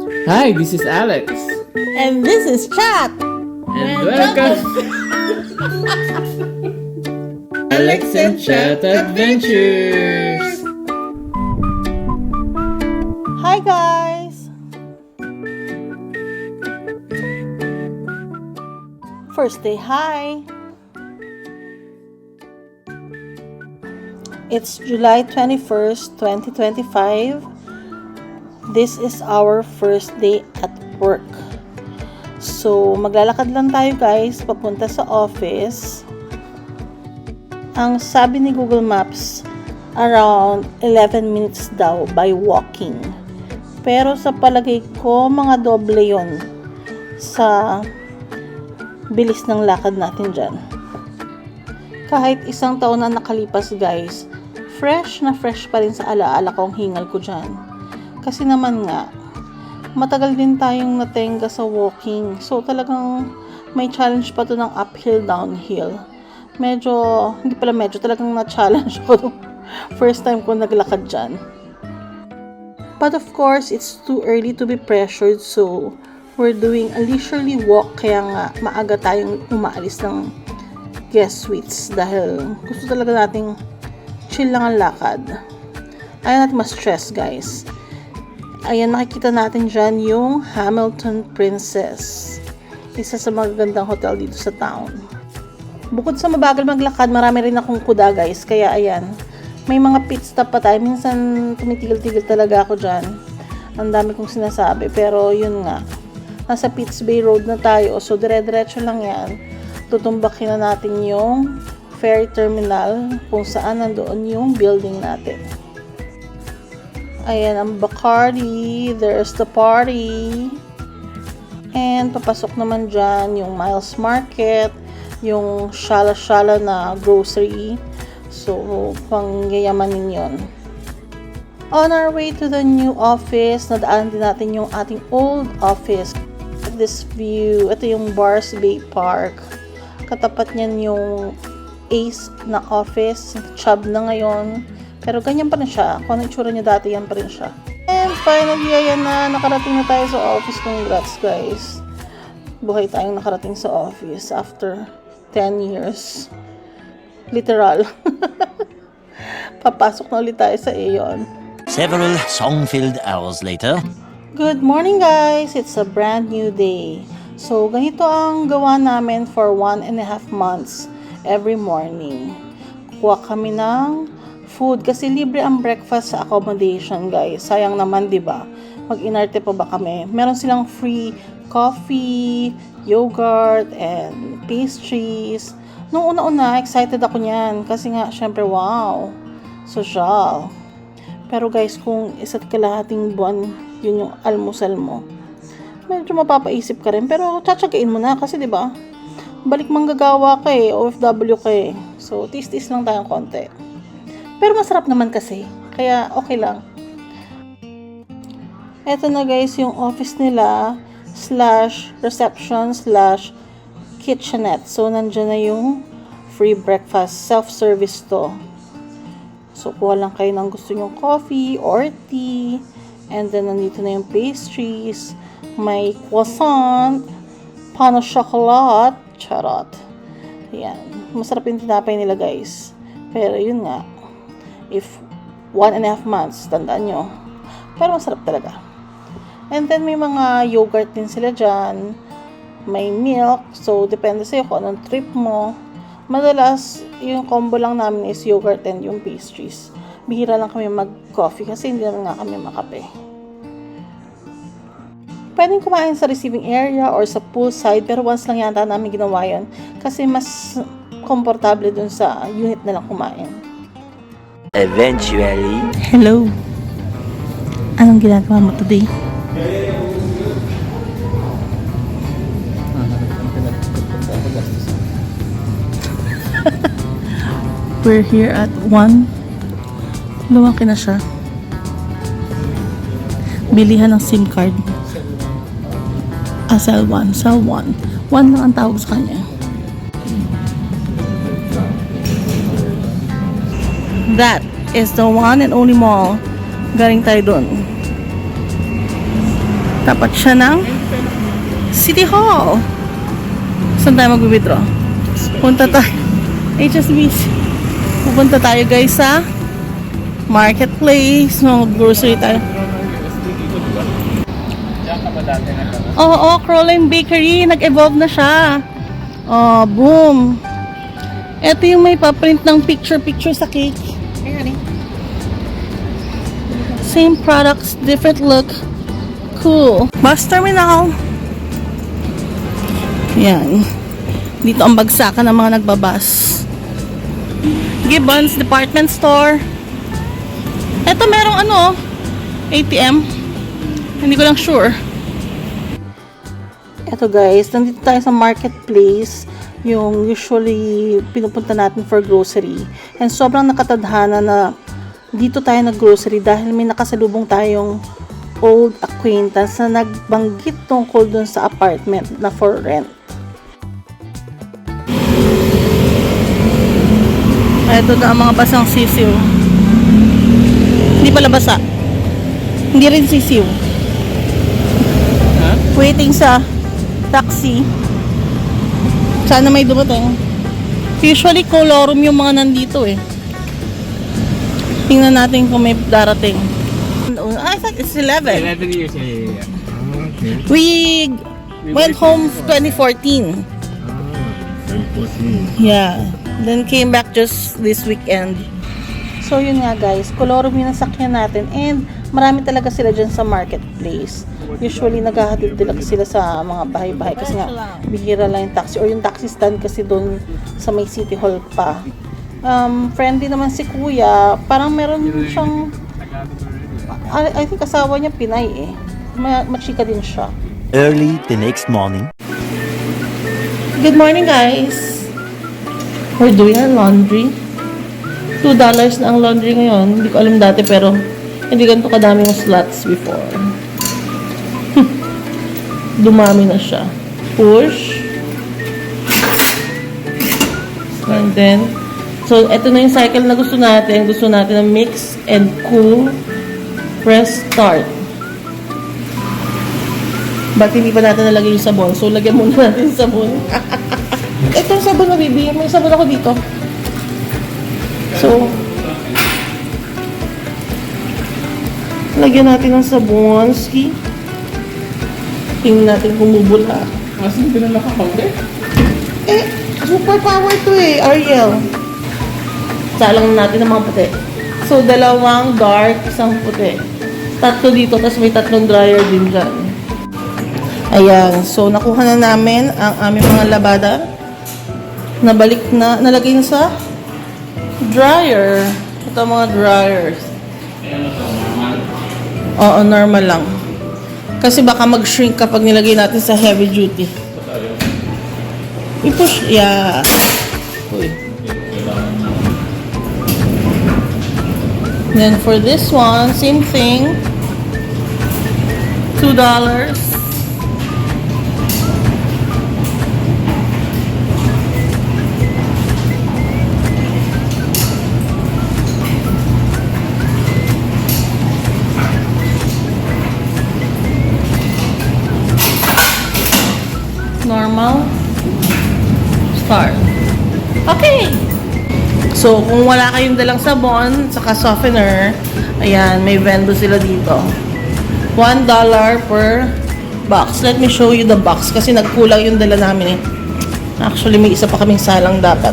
Hi, this is Alex. And this is Chat. And welcome Alex and Chat Adventures. Hi guys. First day hi. It's July 21st, 2025. This is our first day at work. So, maglalakad lang tayo guys, papunta sa office. Ang sabi ni Google Maps, around 11 minutes daw by walking. Pero sa palagay ko, mga doble yon sa bilis ng lakad natin dyan. Kahit isang taon na nakalipas guys, fresh na fresh pa rin sa alaala ko ang hingal ko dyan. Kasi naman nga, matagal din tayong natenga sa walking. So, talagang may challenge pa to ng uphill, downhill. Talagang na-challenge ko first time ko naglakad dyan. But of course, it's too early to be pressured. So, we're doing a leisurely walk. Kaya nga, maaga tayong umaalis ng guest suites. Dahil gusto talaga nating chill lang ang lakad. Ayaw natin ma-stress, guys. Ayan, makikita natin dyan yung Hamilton Princess. Isa sa magagandang hotel dito sa town. Bukod sa mabagal maglakad, marami rin akong kuda guys. Kaya ayan, may mga pit stop pa tayo. Minsan tumitigil-tigil talaga ako dyan. Ang dami kong sinasabi. Pero yun nga, nasa Pitts Bay Road na tayo. So dire-diretso lang yan. Tutumbakin na natin yung ferry terminal kung saan nandoon yung building natin. Ayan ang Bacardi. There's the party. And papasok naman dyan yung Miles Market, yung shala-shala na grocery. So, pangyayamanin yun. On our way to the new office, nadaan din natin yung ating old office. This view, ito yung Bars Bay Park. Katapat niyan yung Ace na office. Chubb na ngayon. Pero ganyan pa rin siya. Kung ano itsura niya dati, yan pa rin siya. And finally, ayan na. Nakarating na tayo sa office. Congrats, guys. Buhay tayong nakarating sa office after 10 years. Literal. Papasok na ulit tayo sa Aeon. Several song-filled hours later. Good morning, guys. It's a brand new day. So, ganito ang gawa namin for 1.5 months every morning. Kuha kami ng food kasi libre ang breakfast sa accommodation guys. Sayang naman 'di ba? Mag-inarte pa ba kami? Meron silang free coffee, yogurt and pastries. Nung una-una excited ako niyan kasi nga syempre wow. Social. Pero guys, kung isa't kalahating buwan yun yung almusal mo, medyo mapapaisip ka rin pero tsatsagain mo na kasi 'di ba? Balik manggagawa ka eh, OFW ka eh. So tis-tis lang tayong konti. Pero masarap naman kasi. Kaya okay lang. Eto na guys yung office nila /reception /kitchenette. So nandyan na yung free breakfast. Self-service to. So kuha lang kayo ng gusto nyong coffee or tea. And then nandito na yung pastries. May croissant. Pain au chocolat. Charot. Ayan. Masarap yung tinapay nila guys. Pero yun nga. If 1.5 months, tandaan nyo. Pero masarap talaga. And then, may mga yogurt din sila dyan. May milk. So, depende sa'yo kung anong trip mo. Madalas, yung combo lang namin is yogurt and yung pastries. Bihira lang kami mag-coffee kasi hindi naman nga kami makape. Pwedeng kumain sa receiving area or sa poolside. Pero once lang yata namin ginawa yun. Kasi mas komportable dun sa unit na lang kumain. Eventually. Hello. Anong ginagawa mo today? We're here at 1. Lumaki na siya. Bilihan ng SIM card. Cell 1. Cell 1. 1 lang ang tawag sa kanya. That is the one and only mall. Galing tayo dun. Tapat siya ng City Hall. Saan tayo mag-withdraw? Punta tayo. HSBC. Pupunta tayo guys sa marketplace. Mag-grocery tayo. Oo, Crowline Bakery. Nag-evolve na siya. Oh, boom. Ito yung may paprint ng picture-picture sa cake. Same products, different look. Cool. Bus terminal. Yan. Dito ang bagsakan ng mga nagbabas. Gibbons Department Store. Ito merong ATM. Hindi ko lang sure. Ito guys, nandito tayo sa marketplace. Yung usually pinupunta natin for grocery. And sobrang nakatadhana na dito tayo nag-grocery dahil may nakasalubong tayong old acquaintance na nagbanggit tungkol dun sa apartment na for rent. Ito na ang mga basang sisiw. Hindi pala basa. Hindi rin sisiw. Waiting sa taxi. Sana may dumating. Usually colorum yung mga nandito eh. Tingnan natin kung may darating. I thought it's 11. 11 years, yeah. Okay. We went home 2014. 2014. Yeah. Then came back just this weekend. So yun nga guys, colorum yung nasakyan natin and marami talaga sila dyan sa marketplace. Usually naghahatid talaga sila sa mga bahay-bahay kasi nga bihira lang yung taxi or yung taxi stand kasi doon sa may City Hall pa. Friendly naman si kuya, parang meron siyang I think asawa niya Pinay eh. Machika din siya. Early the next morning. Good morning guys! We're doing our laundry. $2 na ang laundry ngayon. Hindi ko alam dati pero hindi ganito kadaming slots before. Dumami na siya. Push. And then, so ito na yung cycle na gusto natin. Gusto natin na mix and cool. Press start. Ba't hindi pa natin nalagay yung sabon? So, lagyan muna natin yung sabon. Ito yung sabon na baby. May sabon ako dito. So, lagyan natin ng sabon. See? Tingnan natin kung bubula. Asin pinala ka kaunti? Super power to eh, Ariel. Salang natin ng mga puti. So, 2 dark, 1 puti. 3 dito, tapos may 3 dryer din dyan. Ayan. So, nakuha na namin ang aming mga labada. Nabalik na, nalagay na sa dryer. Ito ang mga dryers. Oo, normal lang. Kasi baka mag-shrink kapag nilagay natin sa heavy duty. I-push, yeah. Uy. Then for this one, same thing. $2. Normal. Start. Okay. So, kung wala kayong dalang sabon, saka softener, ayan, may vendo sila dito. $1 per box. Let me show you the box kasi nagkulang yung dala namin eh. Actually, may isa pa kaming salang dapat.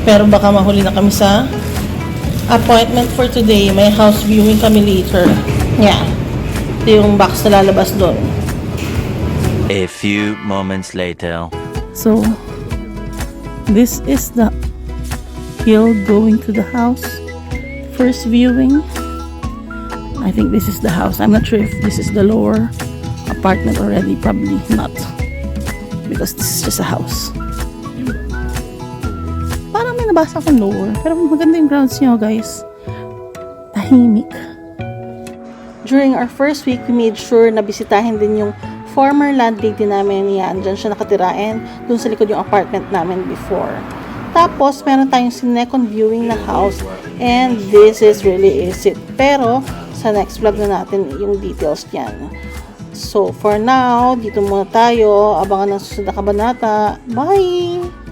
Pero baka mahuli na kami sa appointment for today. May house viewing kami later. Yeah. Ito yung box na lalabas doon. A few moments later. So, this is the hill going to the house. First viewing. I think this is the house. I'm not sure if this is the lower apartment already. Probably not. Because this is just a house. Parang may nabasa akong lower. Pero maganda yung grounds niyo, guys. Tahimik. During our first week, we made sure na bisitahin din yung former landlady namin. Yan, dyan siya nakatira and dun sa likod yung apartment namin before. Tapos, meron tayong second viewing na house and this is really it. Pero, sa next vlog na natin yung details niyan. So, for now, dito muna tayo. Abangan ng susunod na kabanata. Bye!